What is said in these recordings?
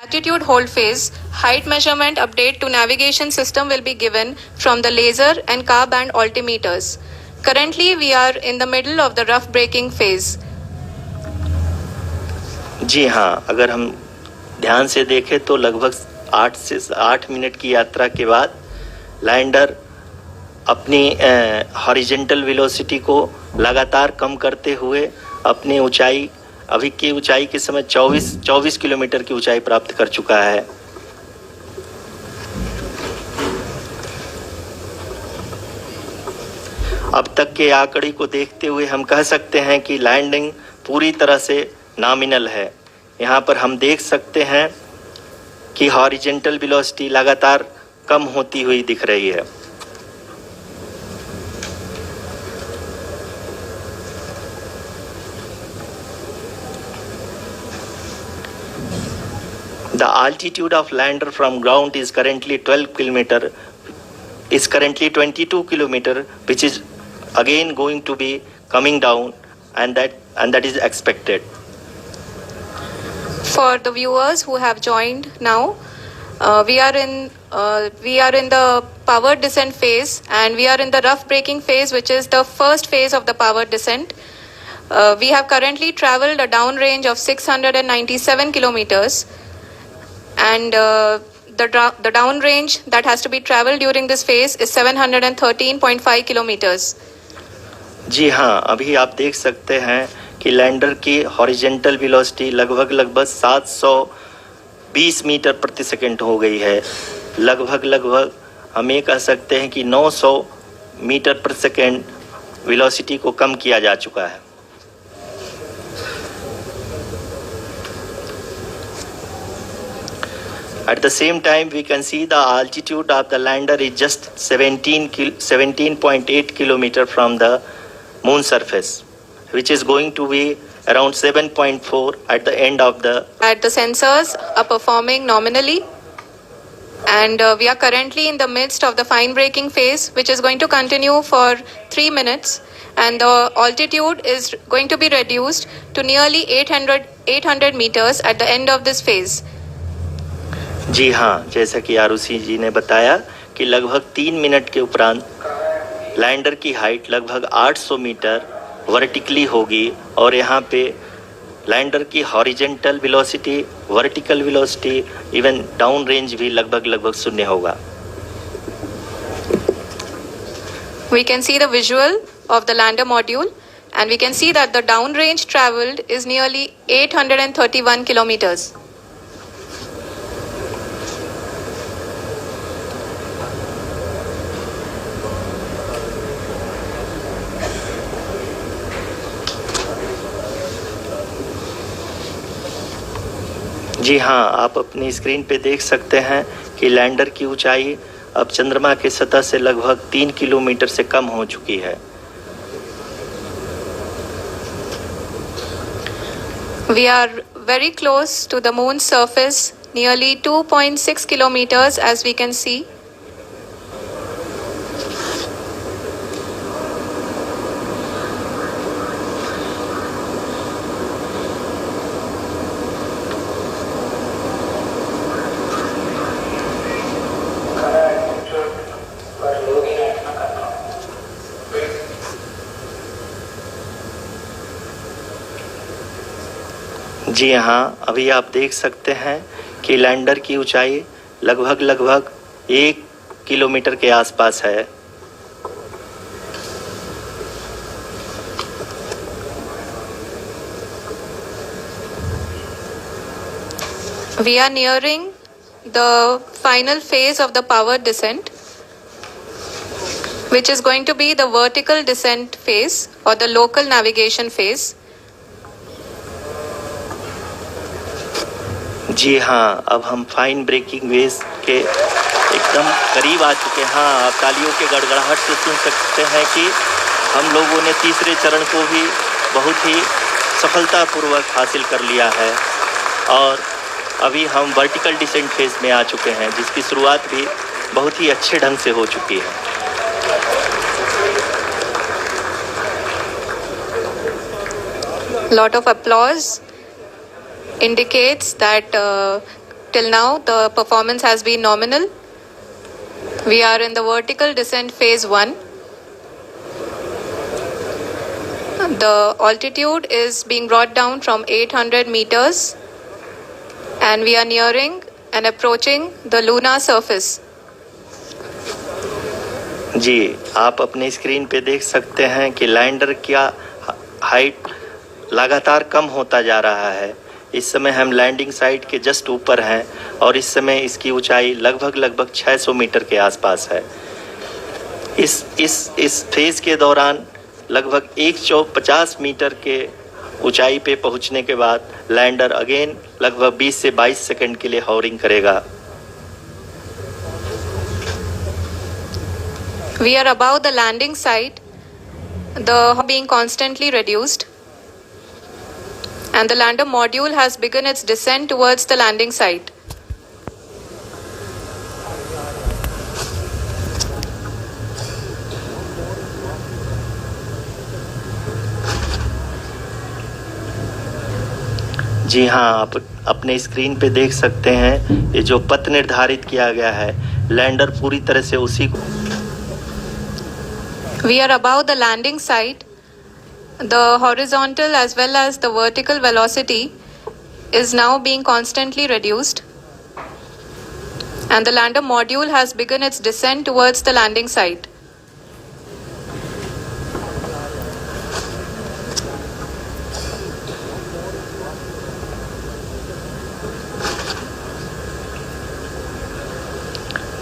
Altitude hold phase, height measurement update to navigation system will be given from the laser and car band altimeters. Currently, we are in the middle of the rough braking phase. जी हाँ, अगर हम ध्यान से देखें तो लगभग 8 से 8 minute की यात्रा के बाद लैंडर अपनी हॉरिजेंटल वेलोसिटी को लगातार कम करते हुए अपनी ऊंचाई अभी की ऊंचाई के समय 24 किलोमीटर की ऊंचाई प्राप्त कर चुका है। अब तक के आंकड़े को देखते हुए हम कह सकते हैं कि लैंडिंग पूरी तरह से नॉमिनल है। यहाँ पर हम देख सकते हैं कि हॉरिजेंटल वेलोसिटी लगातार कम होती हुई दिख रही है। The altitude of lander from ground is currently 22 kilometer, which is again going to be coming down, and that is expected. For the viewers who have joined now, we are in the power descent phase, and we are in the rough braking phase, which is the first phase of the power descent. We have currently traveled a downrange of 697 kilometers, and the downrange that has to be traveled during this phase is 713.5 kilometers. जी हाँ, अभी आप देख सकते हैं कि lander की horizontal velocity लगभग 720 metre प्रति सेकंड हो गई है। लगभग हम ये कह सकते हैं कि 900 मीटर प्रति सेकंड वेलोसिटी को कम किया जा चुका है। At the same time, we can see the altitude of the lander is just 17.8 kilometer from the moon surface, which is going to be around 7.4 at the end of the... The sensors are performing nominally, and we are currently in the midst of the fine braking phase, which is going to continue for 3 minutes, and the altitude is going to be reduced to nearly 800 meters at the end of this phase. जी हाँ, जैसा कि आरुषि जी ने बताया कि लगभग 3 minute के उपरांत lander की हाइट लगभग 800 मीटर वर्टिकली होगी, और यहाँ पे लैंडर की horizontal velocity, vertical velocity, even down range भी लगभग शून्य होगा। We can see the visual of the lander module, and we can see that the down range traveled is nearly 831 kilometers. जी हाँ, आप अपनी स्क्रीन पे देख सकते हैं कि लैंडर की ऊंचाई अब चंद्रमा के सतह से लगभग 3 किलोमीटर से कम हो चुकी है। We are very close to the moon's surface, nearly 2.6 kilometers, as we can see. जी हाँ, अभी आप देख सकते हैं कि लैंडर की ऊंचाई लगभग 1 किलोमीटर के आसपास है। We are nearing the final phase of the power descent, which is going to be the vertical descent phase or the local navigation phase. जी हाँ, अब हम फाइन ब्रेकिंग वेव के एकदम करीब आ चुके हैं। हाँ, आप तालियों के गड़गड़ाहट से सुन सकते हैं कि हम लोगों ने तीसरे चरण को भी बहुत ही सफलतापूर्वक हासिल कर लिया है, और अभी हम वर्टिकल डिसेंट फेज में आ चुके हैं, जिसकी शुरुआत भी बहुत ही अच्छे ढंग से हो चुकी है। Lot of applause indicates that till now, the performance has been nominal. We are in the vertical descent phase 1. The altitude is being brought down from 800 meters and we are nearing and approaching the lunar surface. जी, आप अपने screen पे देख सकते हैं कि lander का height लगातार कम होता जा रहा है। इस समय हम लैंडिंग साइट के जस्ट ऊपर हैं और इस समय इसकी ऊंचाई लगभग 600 मीटर के आसपास है। इस फेज के दौरान लगभग 150 मीटर के ऊंचाई पे पहुंचने के बाद लैंडर अगेन लगभग 20 से 22 सेकंड के लिए हॉवरिंग करेगा। We are above the landing site, the being constantly reduced, and the lander module has begun its descent towards the landing site. जी हाँ, आप अपने स्क्रीन पे देख सकते हैं ये जो पथ निर्धारित किया गया है, लैंडर पूरी तरह से उसी को। We are above the landing site. The horizontal as well as the vertical velocity is now being constantly reduced, and the lander module has begun its descent towards the landing site.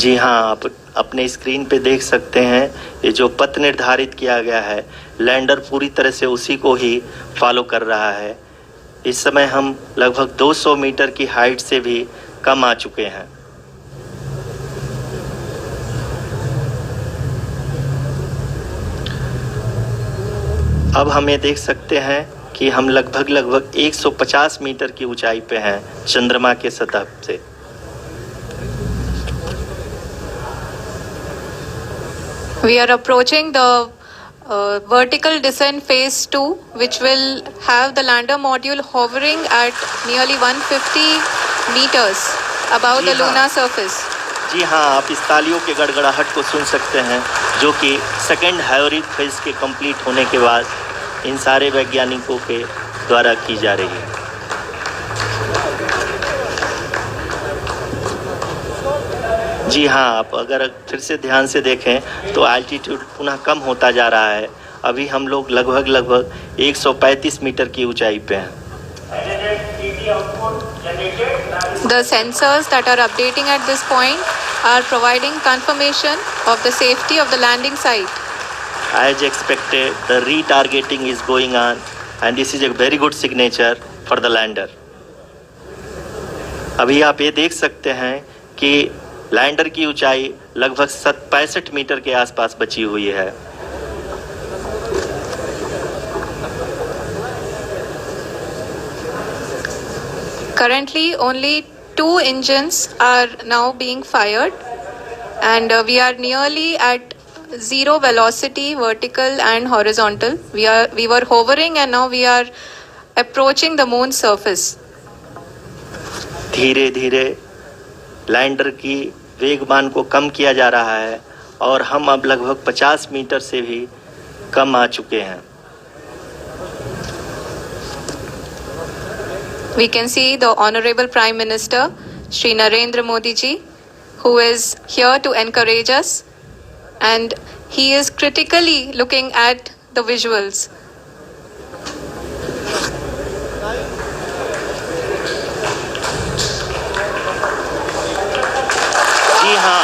जी हाँ, आप अपने screen पे देख सकते हैं ये जो पथ निर्धारित किया गया है, लैंडर पूरी तरह से उसी को ही फॉलो कर रहा है। इस समय हम लगभग 200 मीटर की हाइट से भी कम आ चुके हैं। अब हमें देख सकते हैं कि हम लगभग 150 मीटर की ऊंचाई पे हैं चंद्रमा के सतह से। We are approaching the vertical descent phase 2, which will have the lander module hovering at nearly 150 meters above the lunar surface. जी हाँ, आप इस तालियों के गड़गड़ाहट को सुन सकते हैं जो कि सेकेंड हाइवरिक फेज के कंप्लीट होने के बाद इन सारे वैज्ञानिकों के द्वारा की जा रही है। जी हाँ, आप अगर फिर से ध्यान से देखें तो एल्टीट्यूड पुनः कम होता जा रहा है। अभी हम लोग लगभग 135 मीटर की ऊंचाई पे हैं। The sensors that are updating at this point are providing confirmation of the safety of the landing site. As expected, the retargeting is going on and this is a very good signature for the lander. अभी आप ये देख सकते हैं कि lander की ऊंचाई लगभग 65 मीटर के आसपास बची हुई है। Currently, only 2 engines are now being fired, and we are nearly at zero velocity, vertical and horizontal. We were hovering, and now we are approaching the moon's surface. धीरे धीरे लैंडर की वेगमान को कम किया जा रहा है और हम अब लगभग 50 मीटर से भी कम आ चुके हैं। We can see the Honorable Prime Minister, Shri Narendra Modi ji, who is here to encourage us, and he is critically looking at the visuals. जी हाँ,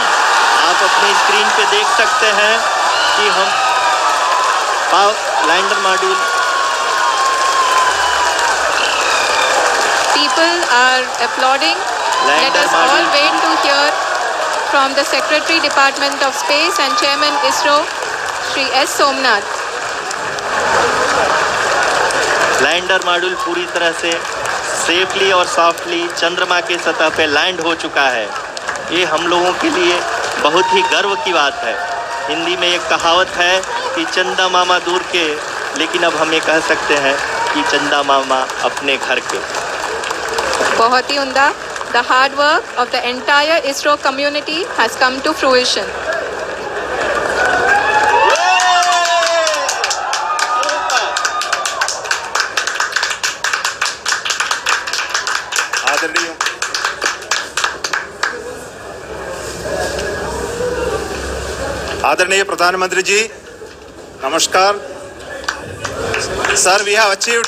आप अपनी स्क्रीन पे देख सकते हैं कि हम lander module People are applauding. Let us all wait to hear from the Secretary Department of Space and Chairman ISRO, Shri S. Somnath. Lander module पूरी तरह से सेफली और सॉफ्टली चंद्रमा के सतह पे लैंड हो चुका है। ये हम लोगों के लिए बहुत ही गर्व की बात है। हिंदी में एक कहावत है कि चंदा मामा दूर के, लेकिन अब हम ये कह सकते हैं कि चंदा मामा अपने घर के। बहुत ही उम्दा। the hard work of the entire ISRO community has come to fruition. आदरणीय प्रधानमंत्री जी, नमस्कार. Sir, we have achieved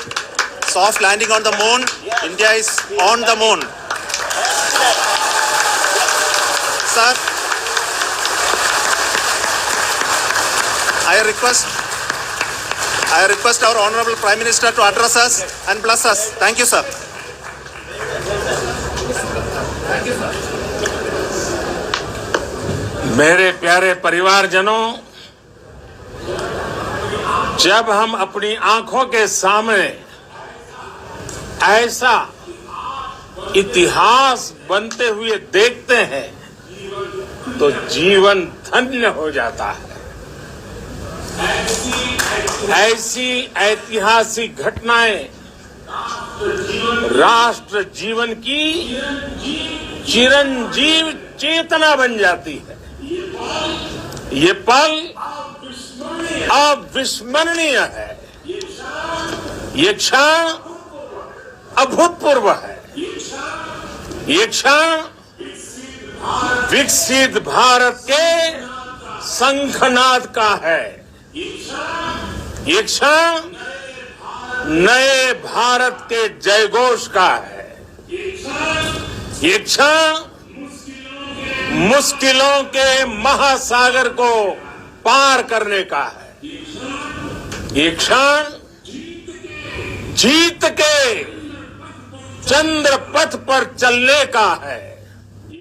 soft landing on the moon. India is on the moon. Sir, I request our Honorable Prime Minister to address us and bless us. Thank you, sir. मेरे प्यारे परिवारजनों, जब हम अपनी आंखों के सामने ऐसा इतिहास बनते हुए देखते हैं तो जीवन धन्य हो जाता है. ऐसी ऐतिहासिक घटनाएं राष्ट्र जीवन की चिरंजीव चेतना बन जाती है. ये पल अविस्मरणीय है. ये क्षण अभूतपूर्व है. ये क्षण विकसित भारत के शंखनाद का है. ये क्षण नए भारत के जयघोष का है. ये क्षण मुश्किलों के महासागर को पार करने का है. ये क्षण जीत के चंद्र पथ पर चलने का है.